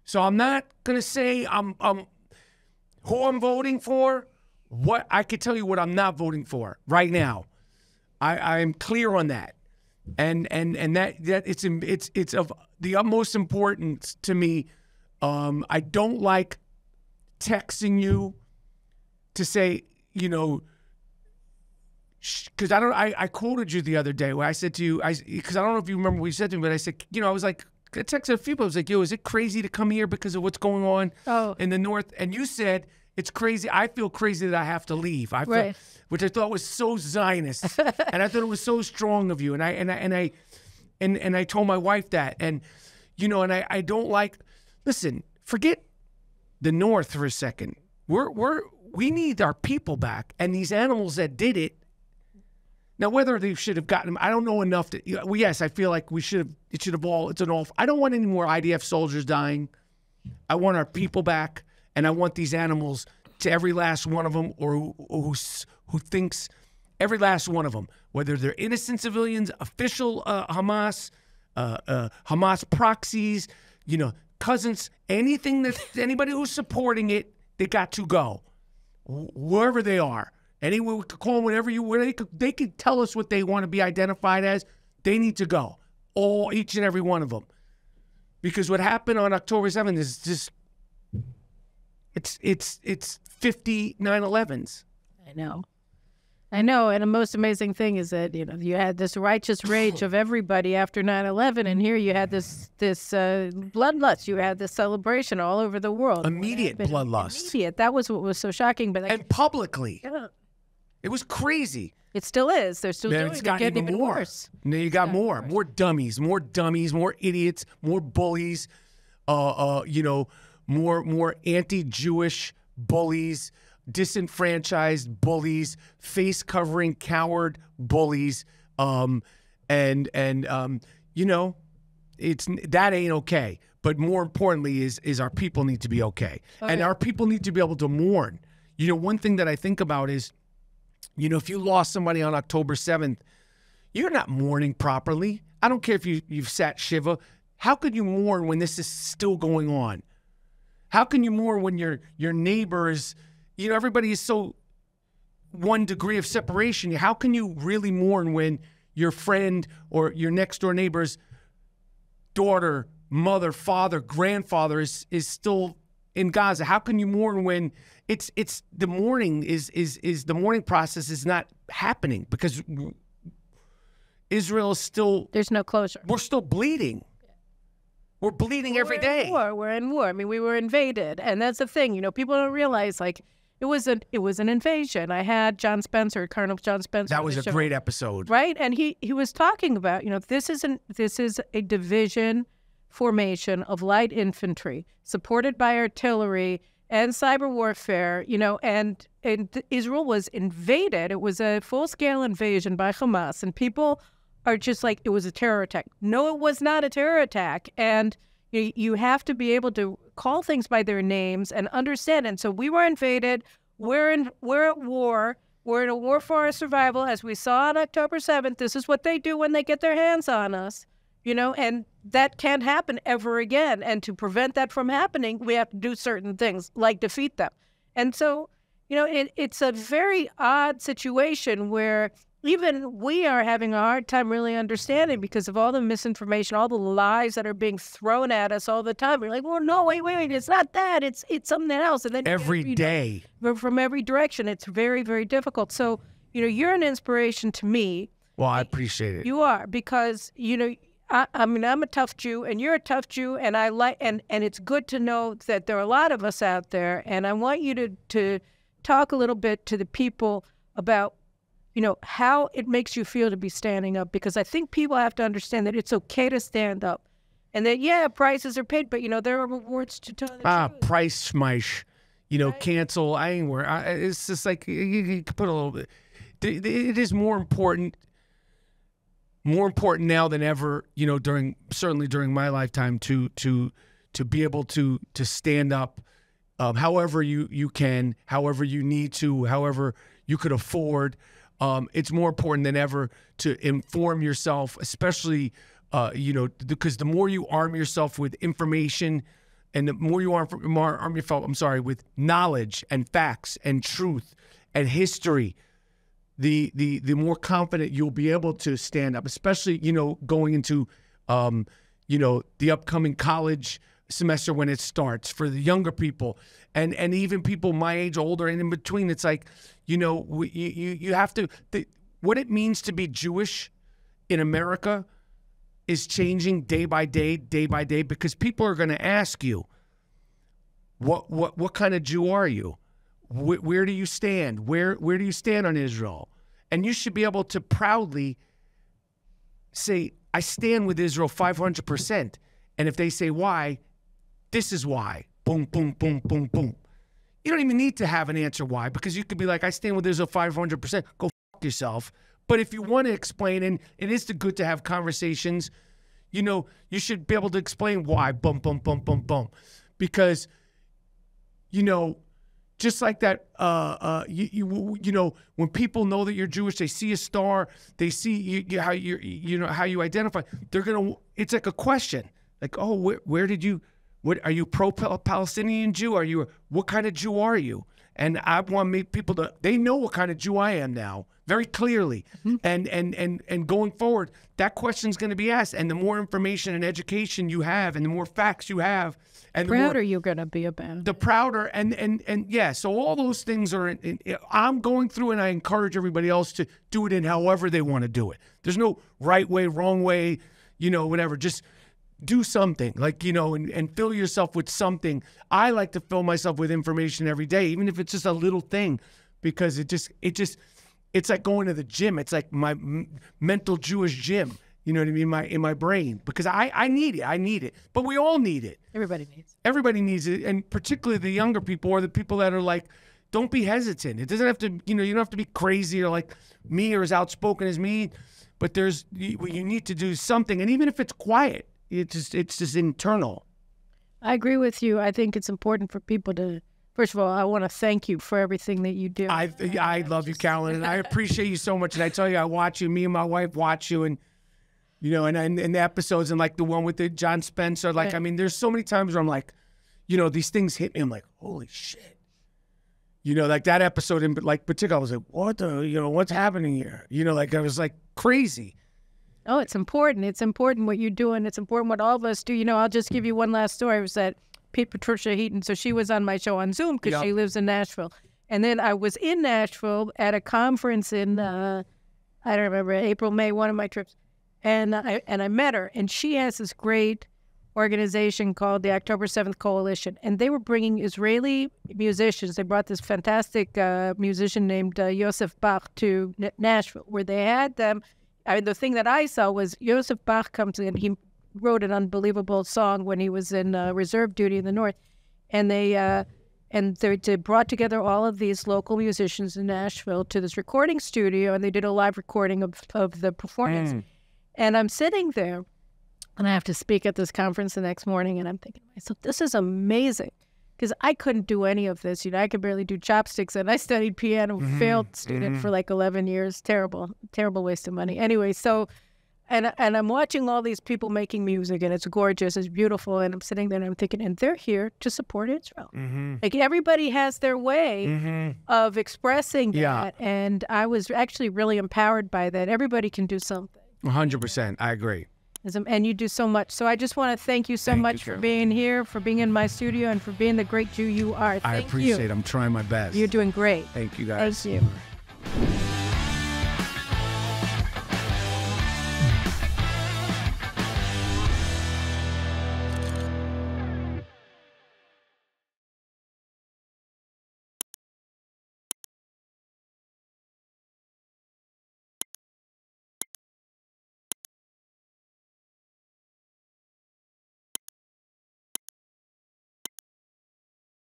So I'm not gonna say who I'm voting for. What I could tell you what I'm not voting for right now. I'm clear on that, and that it's of the utmost importance to me. I don't like texting you to say, you know, because I quoted you the other day where I said to you, because I don't know if you remember what you said to me, but I said, you know, I was like, I texted a few people, I was like, yo, is it crazy to come here because of what's going on in the North? And you said, it's crazy. I feel crazy that I have to leave. I feel, which I thought was so Zionist, and I thought it was so strong of you. And I told my wife that, and you know, and I don't like. Listen, forget the North for a second. We need our people back, and these animals that did it. Now, whether they should have gotten them, I don't know enough to. Well, yes, I feel like we should have. It should have all. It's an all. I don't want any more IDF soldiers dying. I want our people back, and I want these animals to every last one of them, or who thinks every last one of them, whether they're innocent civilians, official Hamas, Hamas proxies, you know, cousins, anything that anybody who's supporting it, they got to go, wherever they are. Anyway, we could call them whatever they could tell us what they want to be identified as. They need to go, each and every one of them, because what happened on October 7th is just it's 50 9/11s. I know, and the most amazing thing is that, you know, you had this righteous rage of everybody after 9/11, and here you had this bloodlust. You had this celebration all over the world. Immediate bloodlust. Immediate. That was what was so shocking. But and publicly, yeah. It was crazy. It still is. They're still doing it. It's gotten even worse. Now you got more dummies, more idiots, more bullies. You know, more anti-Jewish bullies, disenfranchised bullies, face-covering coward bullies, you know, that ain't okay. But more importantly is our people need to be okay. And our people need to be able to mourn. You know, one thing that I think about is, you know, if you lost somebody on October 7th, you're not mourning properly. I don't care if you've sat Shiva. How could you mourn when this is still going on? How can you mourn when your neighbor is, you know, everybody is so 1 degree of separation. How can you really mourn when your friend or your next door neighbor's daughter, mother, father, grandfather is still in Gaza? How can you mourn when it's the mourning is the mourning process is not happening because Israel is still, there's no closure. We're still bleeding. We're bleeding every day. We're in war. I mean, we were invaded, and that's the thing. You know, people don't realize, like, it was an invasion. I had John Spencer, Colonel John Spencer. That was a great episode, right? And he was talking about, you know, this is a division formation of light infantry supported by artillery and cyber warfare. You know, and Israel was invaded. It was a full-scale invasion by Hamas, and people are just like, it was a terror attack. No, it was not a terror attack. And you have to be able to call things by their names and understand. And so we were invaded. We're at war. We're in a war for our survival. As we saw on October 7th, this is what they do when they get their hands on us, you know, and that can't happen ever again. And to prevent that from happening, we have to do certain things like defeat them. And so, you know, it's a very odd situation where even we are having a hard time really understanding because of all the misinformation, all the lies that are being thrown at us all the time. We're like, well, no, wait, it's not that. It's something else. And then every day. From every direction, it's very, very difficult. So, you know, you're an inspiration to me. Well, I appreciate it. You are, because, you know, I mean, I'm a tough Jew and you're a tough Jew, and I like, and it's good to know that there are a lot of us out there. And I want you to talk a little bit to the people about, you know, how it makes you feel to be standing up, because I think people have to understand that it's okay to stand up, and that, yeah, prices are paid, but, you know, there are rewards to tell the truth. Price smish, you know, cancel. I ain't worried. It's just like you can put a little bit. It is more important now than ever, you know, certainly during my lifetime to be able to stand up, however you can, however you need to, however you could afford. It's more important than ever to inform yourself, especially, you know, because the more you arm yourself with information, and the more you arm yourself, with knowledge and facts and truth and history, the more confident you'll be able to stand up, especially, you know, going into, you know, the upcoming college semester when it starts for the younger people, and even people my age, older, and in between. It's like, you know, you have to, what it means to be Jewish in America is changing day by day, because people are going to ask you, what kind of Jew are you? Where do you stand? Where do you stand on Israel? And you should be able to proudly say, I stand with Israel 500%. And if they say why, this is why. Boom, boom, boom, boom, boom. You don't even need to have an answer why, because you could be like, I stand with Israel 500%. Go fuck yourself. But if you want to explain, and it is good to have conversations, you know, you should be able to explain why. Boom, boom, boom, boom, boom. Because, you know, just like that, you know, when people know that you're Jewish, they see a star, they see how you identify. They're gonna. It's like a question, like, oh, where did you? What are you, pro-Palestinian Jew? Are you? What kind of Jew are you? And I want to make people to. They know what kind of Jew I am now, very clearly. And going forward, that question's going to be asked. And the more information and education you have, and the more facts you have, and the prouder you're going to be about it. The prouder, and yeah, so all those things are, I'm going through, and I encourage everybody else to do it in however they want to do it. There's no right way, wrong way, you know, whatever. Just do something, like, you know, and fill yourself with something. I like to fill myself with information every day, even if it's just a little thing, because it's like going to the gym. It's like my mental Jewish gym. You know what I mean? In my brain, because I need it. I need it. But we all need it. Everybody needs it. Everybody needs it, and particularly the younger people, or the people that are like, don't be hesitant. It doesn't have to, you know, you don't have to be crazy or like me or as outspoken as me, but you need to do something, and even if it's quiet, it's just internal. I agree with you. I think it's important for people to. First of all, I want to thank you for everything that you do. I love you, Caroline, and I appreciate you so much. And I tell you, I watch you. Me and my wife watch you, and you know, and the episodes, and like the one with the John Spencer. Like, I mean, there's so many times where I'm like, you know, these things hit me. I'm like, holy shit. You know, like that episode in like particular, I was like, what the, you know, what's happening here? You know, like I was like crazy. Oh, it's important. It's important what you do, and it's important what all of us do. You know, I'll just give you one last story. It was that Patricia Heaton, so she was on my show on Zoom because she lives in Nashville. And then I was in Nashville at a conference in, I don't remember, April, May, one of my trips. And I met her, and she has this great organization called the October 7th Coalition, and they were bringing Israeli musicians. They brought this fantastic musician named Yosef Bach to Nashville, where they had them. I mean, the thing that I saw was Yosef Bach comes in. He wrote an unbelievable song when he was in reserve duty in the North, and they brought together all of these local musicians in Nashville to this recording studio, and they did a live recording of the performance. And I'm sitting there, and I have to speak at this conference the next morning, and I'm thinking to myself, this is amazing, because I couldn't do any of this. You know, I could barely do chopsticks, and I studied piano, failed student for like 11 years. Terrible waste of money. Anyway, so, and I'm watching all these people making music, and it's gorgeous, it's beautiful, and I'm sitting there, and I'm thinking, and they're here to support Israel. Like, everybody has their way of expressing that, and I was actually really empowered by that. Everybody can do something. 100%. I agree. And you do so much. So I just want to thank you so much for being here, for being in my studio, and for being the great Jew you are. I appreciate it. I'm trying my best. You're doing great. Thank you, guys. Thank you.